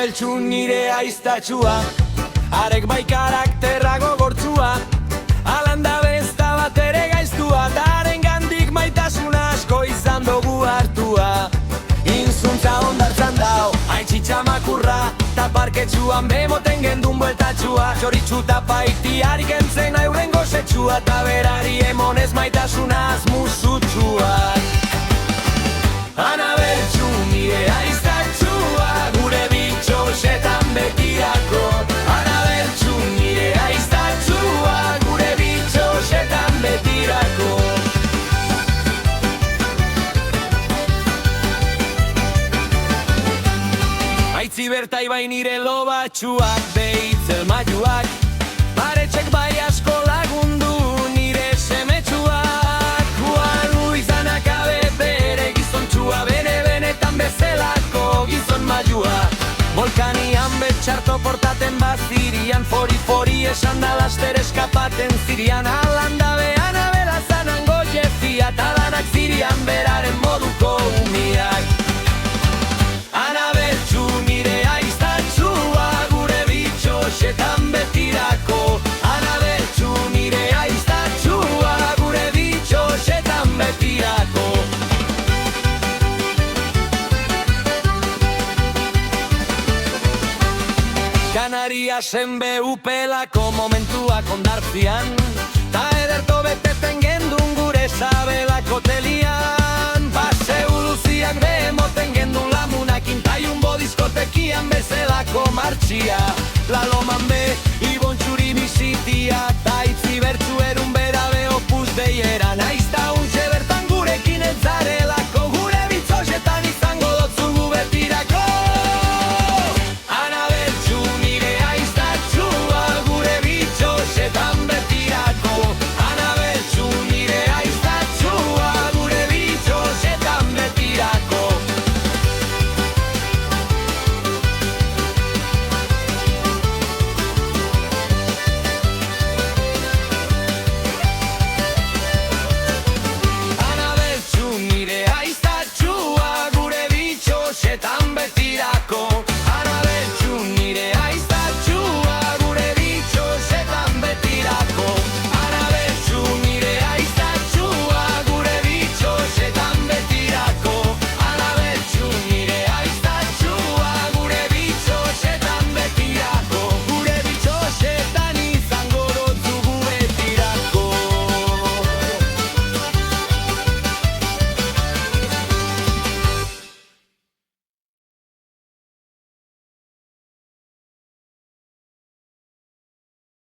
beltxun nire aiztatxua, arek bai karakterra gogortzua, alanda besta bat ere gaiztua, taren gandik maitasuna asko izan dugu hartua. Inzuntza ondartzan dao, haitxitxa makurra, ta parketxuan bemoten gendun bueltatxua, txoritxu ta paitiarik entzen aurren gozetxua, ta berari emonez maitasunaz musutxuak. Ana beltxu nire aiztatxua, gure bitxosetan betirako. Ana beltxu nire aiztatxua, gure bitxosetan betirako. Aitzi berta ibai nire lobatxuak, behitzel maiuak, baretxek bai asko lagundu nire semetxuak. Juan Luizanak abe bere gizontxua, bene-benetan bezelako gizon maiua. Volkanian betxarto portaten bazirian, fori-fori esan da laster eskapaten zirian, alanda behan abela zanan goiezia, talanak zirian beraren moduko umiak. Ana beltxu nire aiztatxua, gure bitxosetan betirako. Ana beltxu nire aiztatxua, gure bitxosetan betirako. Kanariasen beupelako momentuak ondartzian, ta ederto beteten gendun gure sabelako telian. Paseu luziak behemoten gendun lamunakin, taiun bodizkotekian bezelako martxia. La loman be